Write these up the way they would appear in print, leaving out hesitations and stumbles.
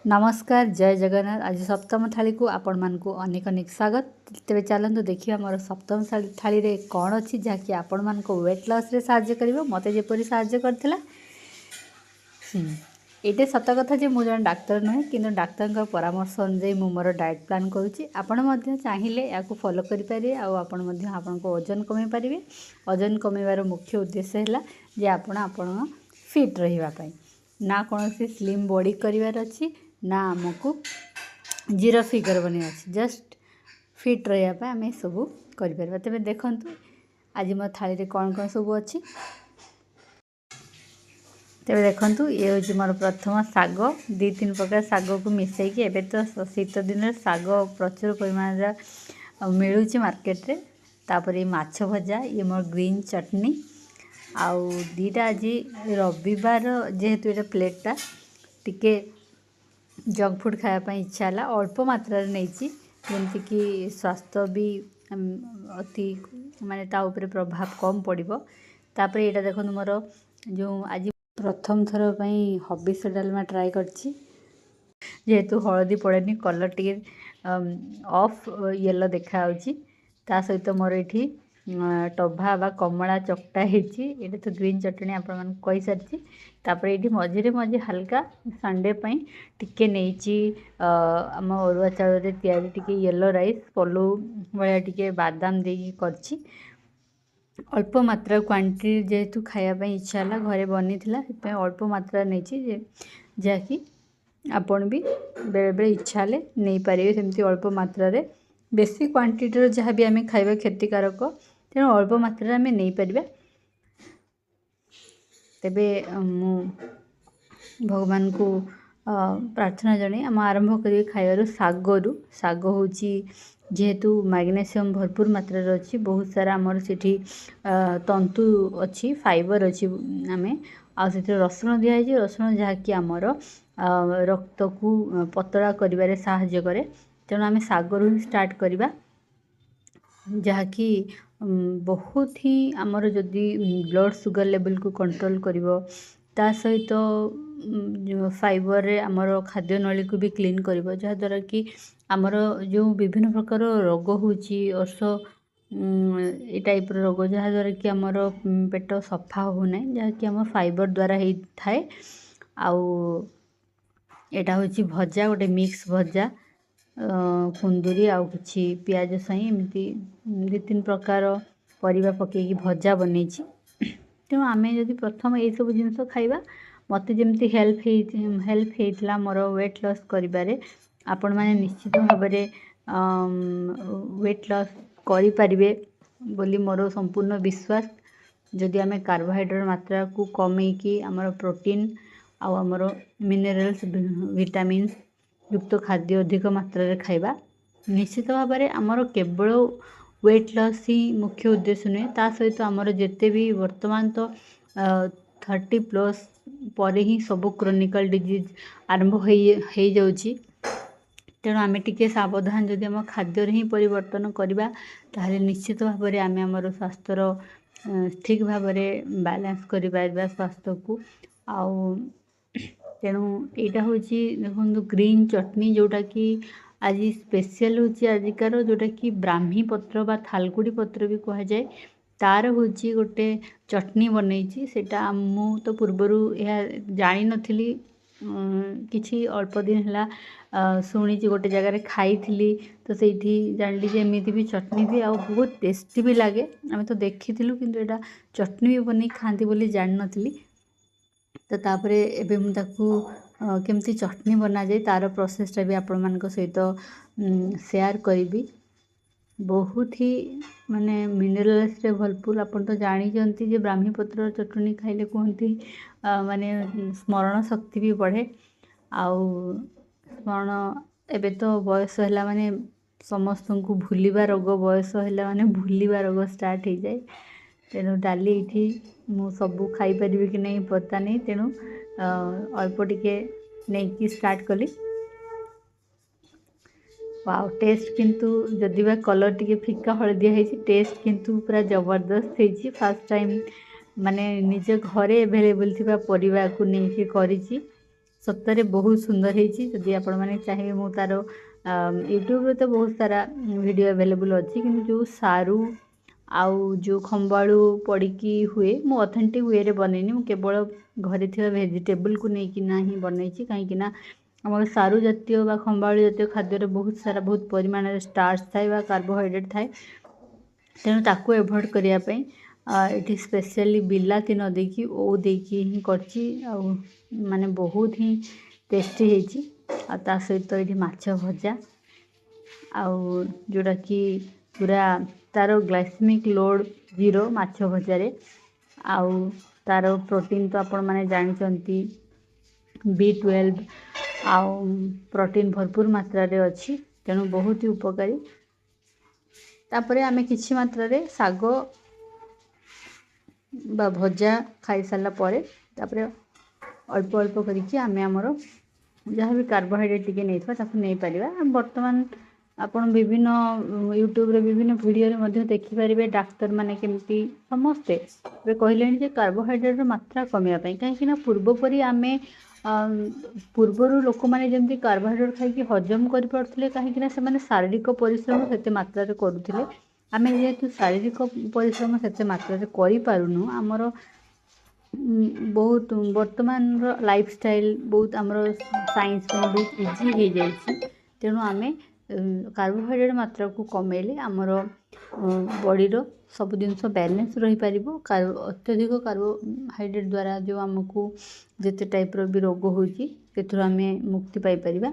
नमस्कार जय जगन्नाथ। आज सप्तम थाली को आपण मानकु अनेक अनेक स्वागत। तेरे चलतु देखिए मोर सप्तम थाली रे कौन अच्छी जहाँकि आपण मानक वेट लॉस रे साहाय्य करिवो मते जेपरि साहाय्य करथिला। एटे सत कथा जे मु जन डाक्तर नुहे किंतु डाक्तर परामर्श अनुसार मु मोर डाएट प्लान करूची। आपण मध्य चाहिए या फॉलो करि पारे आ आपण मध्य आपण को वजन कमे पारिबे। वजन कमेवार मुख्य उद्देश्य है जे आपण फिट रहिबा पई ना कौन स्लिम बॉडी करिवार अछि ना आमको जीरो फिगर बने अच्छे जस्ट फिट रहा आम सब कर तेरे देखु आज मो थाली रे कौन कौन सब अच्छी तेरे देखु ये हूँ मोर प्रथम शाग दी तीन प्रकार शाग को मिसैकी एबे तो शीत दिन शाग प्रचुर परिमाण मिलूँ मार्केट रे। तापर ये माछ भजा ये मोर ग्रीन चटनी आउ दीटा आज रविवार जेहेतु ये प्लेटा टिके जंक फूड खायापी इच्छा है अल्प मात्रा नहीं जमीक स्वास्थ्य भी अति माने ता उपरे प्रभाव कम पड़ो। तापर यहाँ देखो मोर जो आज प्रथम थर हबिस डालमा ट्राए करछि जेहेतु हलदी पड़ेनी कलर टे ऑफ येलो देखा ता सहित मोर ये टभा बा कमला चकटा होती तो ग्रीन चटनी आपण कही सारी। तापर ये मझे मझे हल्का संडे टिके नहीं आम अरुआ चाउल टे येलो राइस पलू भाया टिके बादाम देकी करछि अल्प मात्रा क्वांटिटी जेहेतु खायापी इच्छा है घरे बनी से अल्प मात्रा नहीं जहाँकि आपण भी बेले बेले इच्छा है नहीं पारे सेमती अल्प मात्रा रे बेसी क्वांटिटी जहाँ भी आम खाଇବା क्षतिकारक तेणु अल्प मात्रा आम नहीं पारिबा। तेबे मु भगवान को प्रार्थना जणे आम आरंभ करी खाइबार सागरू साग होची जेहेतु मैग्नेशियम भरपूर मात्रा अच्छी बहुत सारा आमर सेठी तंतु अच्छी फाइबर अच्छी आम आसे रसुण दिखाई रसुण जहाँकि आमर रक्त को पतला करिबारे साहाय्य करे तेणु आम सागरू ही स्टार्ट करवा जहाँकि बहुत ही आमर जदि ब्लड सुगर लेवल को कंट्रोल करिवो ता सहित फाइबर रे आमर खाद्य नली को भी क्लीन करिवो जहाँद्वारा कि आमर जो विभिन्न प्रकार रोग होची अर्श ये टाइप रोग जहाँद्वारा कि आमर पेट सफा होना जहाँकि आम फाइबर द्वारा होता है। आउ एटा होची भजा गोटे मिक्स भजा कुंदूरी आउ किछि पियाज सही एमती दु तीन प्रकार परिबा पकेकी भजा बनी तेणु आम जदि प्रथम ये सब जिन खाइबा मत जमी हेल्प होता मोर वेट लॉस करिबारे आपण माने निश्चित भाव वेट लॉस करें बोली मोर संपूर्ण विश्वास। जदि आम कार्बोहाइड्रेट मात्रा को कमेकी आमर प्रोटीन आमर मिनरल्स विटामिन्स युक्त खाद्य अधिक मात्रा रे खाइबा निश्चित भाव आमर केवल वेट लॉस ही मुख्य उद्देश्य नुहे ता सहित आमर जिते भी वर्तमान तो 30+ पर ही सब क्रोनिकल डिजीज आरंभ हो जाउची तेणु आम टिके सावधान जदि आम खाद्य ही परिवर्तन करवा ताहले निश्चित भाव में आम आमर स्वास्थ्यर ठीक भाव में बैलेंस कर स्वास्थ्य को आउ तेणु यहाँ हूँ देखो ग्रीन चटनी जोटा कि आज स्पेशल हूँ आजिकार जोटा कि ब्राह्मी पत्र बा थालकुड़ी पत्र भी कह जाए तार हूँ गोटे चटनी बनई सेटा मु तो पूर्वर यह जानी नथिली किछि अल्प दिन है शुणी गोटे जगार खाई तो सही जानली एमती भी चटनी भी आ बहुत टेस्टी भी लगे आम तो देखी किंतु एटा चटनी भी बन खाती बोली जान नथिली तो तापर एबे मु ताकू केमती चटनी बना जाए तार प्रोसेसटा भी आपण मान सहित शेयर करी बहुत ही माने मिनरल्स रे भरपूर आपण तो जानी जे ब्राह्मी पत्र चटनी खाइले कहती माने स्मरण शक्ति भी बढ़े आउ स्मरण एबे तो बयस है माने समस्त को भूलिबा रोग बयस है माने भूलिबा रोग स्टार्ट हो जाए तेणु डाली ये मु सबू खाई पारि कि नहीं पता नहीं तेणु अल्प टिके नहीं स्टार्ट कली वाओ टेस्ट किंतु जदि बा कलर टिके फिका हलदिया है टेस्ट किंतु पूरा जबरदस्त है फास्ट टाइम माने निज घरे एभेलेबल थिबा परिबा को नहीं करिछि सतरे बहुत सुंदर होती जदि आपण मैंने चाहिए मु तार यूट्यूब रे तो बहुत सारा वीडियो अवेलेबल अच्छी कि जो सारू आउ जो खंबाड़ू पड़ी हुए मु ऑथेंटिक वे रे बनैनी मु केवल घरे थिबा वेजिटेबल को नहीं ना ही बनैछि कहीं ना आम सारू जातीय बा खंबाळू जातीय खाद्य बहुत सारा बहुत परिमाण स्टार्च थाए बा कार्बोहाइड्रेट थाए तेणु ताकू एभॉइड करने ये स्पेशली बिलाती न देकी ओ देकी ही करची माने बहुत ही टेस्टी होती आ सहित ये माछ भजा आउ जोड़ा कि पूरा तार ग्लाइसेमिक लोड 0 माछ भजारे आउ तार प्रोटीन तो आपण माने जानचंती B12 आउ प्रोटीन भरपूर मात्रा रे अच्छी तेणु बहुत ही उपकारी तापरे आमे किछि मात्रा रे साग बा भजा खाई सारा पर तापरे अल्प अल्प करिकि आमे हमर जहाँ भी कार्बोहाइड्रेट टिके नहीं नहीं पारिबा वर्तमान आपण विभिन्न यूट्यूब रे विभिन्न वीडियो रे मध्य देखि पारिबे डाक्टर माने केमती समस्ते वे कहलेन जे कार्बोहाइड्रेट रो मात्रा कमिया पई काहे ना पूर्व परी आमे पूर्वरु लोक माने जेमती कार्बोहाइड्रेट खाई कि हजम कर पड़थिले काहे ना से माने शारीरिक परिश्रम सेते मात्रा रे करूथिले आमे जेहेतु शारीरिक परिश्रम सेते मात्रा रे करि पारुनु हमर बहुत वर्तमान लाइफस्टाइल बहुत आमर साइंस में बहुत इजी हो जाइए तेणु आम कार्बोहाइड्रेट मात्रा को कमेले आमर बॉडीर सब जिनस बैलेंस रही पार अत्यधिक कार्बोहाइड्रेट द्वारा जो आमको जिते टाइप्र भी रोग होमें मुक्ति पाइपर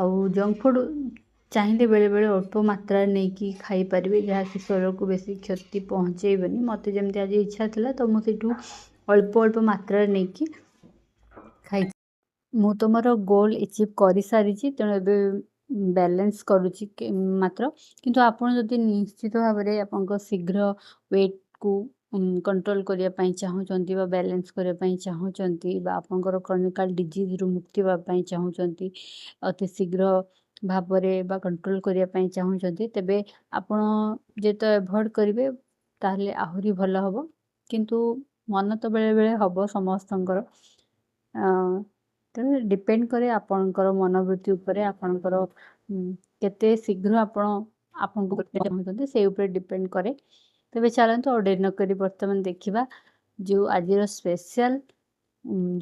आउ जंक फूड चाहिए बेले बेले अल्प मात्रा नहीं कि खाई पारे जहाँकि शरीर को बेसी क्षति पहुँचेबनी मत जमी आज इच्छा था तो मुझे अल्प अल्प मात्रा नहीं कि खाई मु तो मोर गोल अचीव कर सारी तेणु ए बैलेंस करुच्ची मात्र किंतु आपण जदि निश्चित भाव में आप शीघ्र वेट को कंट्रोल करने चाहूँगी बैलेंस करने चाहूँगी आपंकर क्रोनिकल डिजीज रु मुक्ति पाई चाहूँगी अति शीघ्र भाव में कंट्रोल करने चाहूँगी तेबे आपण जे तो एभॉइड करेंगे ताहले आहुरी भल हम किंतु मन तो बेले बेले हम समस्तंकर तेणु डिपेंड करे आपणकर मनोवृत्ति उपरे आपणकर केते शीघ्र आपण चाहते से ऊपर डिपेंड करे तेबे चलते और डेरी नक बर्तमान देखा जो आज स्पेशल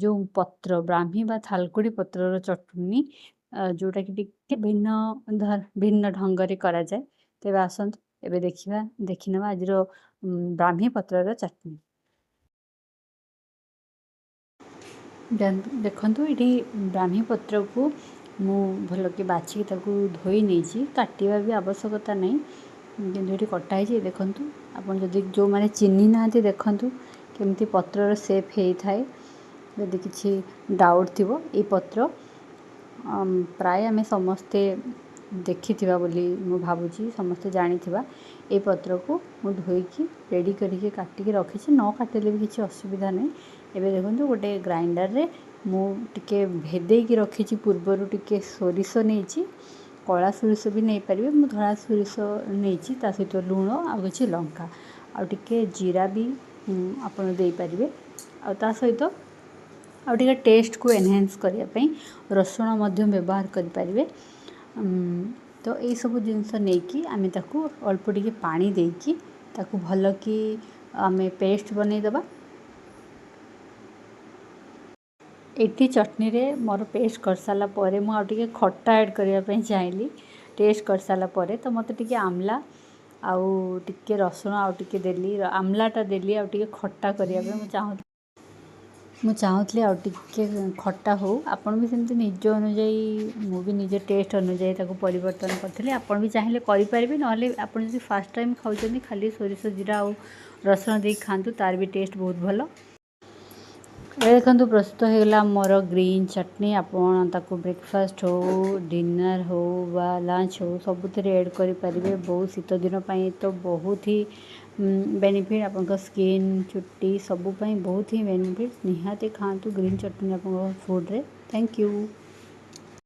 जो पत्र ब्राह्मी बा थालकुड़ी पत्रर चटनी जोटा कि भिन्न भिन्न ढंग से करा जाए तेबे आसंतु एबे देखिना आज ब्राह्मी पत्रर चटनी देखु ये ब्राह्मी पत्र को मु भल कि बाछिकी ताकू धोई नहीं काटिया भी आवश्यकता नहीं किंतु ये कटाई देखु आपन जदि जो माने चिन्ह ना देखु केमती पत्रर सेप होता है यदि किसी डाउट थी ये पत्र प्राय आम समस्ते देखी बोली मु भावुची समस्ते जानी ये पत्र को मु धोईकी रेडी करके काटिकी रखी न काटिले भी किसी असुविधा नहीं एबे देखो गोटे ग्राइंडर रे मु टिके भेदेकी रखी पूर्वर टिके सोरिष नहीं कला सोरिष भी नहीं पारे मु धला सोरिष नहीं सहित लुण आ कि लंका आ टिके जीरा भी आपन दे पारे आ सहित आ टिके टेस्ट को एनहांस करने रसुण मध्य व्यवहार करें तो ये सब जिनस नहीं कि आम ताकू अल्प टिके पानी देकी ताकू भल कि आम पेस्ट बनईदबा एटी चटनी रे मोर पेस्ट कर सारा पर मुझे खट्टा ऐड करने चाहिए टेस्ट कर सारा पर तो मत टिके आमला आउ टिके रसुण आउ टिके देली आमलाटा देली आउ टिके खट्टा करने मु चाहूली आउ टिके खट्टा हो आपन भी सेमती निज अनुजाई मु भी निज टेस्ट अनुजाई ताको परिवर्तन करथिले आपन भी चाहिए करें नहले आपन जदि फर्स्ट टाइम खाउछन्ती खाली सोरिष जीरा आउ रसुण दे खातु तार भी टेस्ट बहुत भल देखो प्रस्तुत होगा मोर ग्रीन चटनी आपन ताको ब्रेकफास्ट हो डिनर हो बा लंच हो सबुथ ऐड करें बहुत शीत दिन तो बहुत ही बेनिफिट आप स्किन चुट्टी सबूपाई बहुत ही बेनिफिट निहाती खातु ग्रीन चटनी आप फूड रे थैंक यू।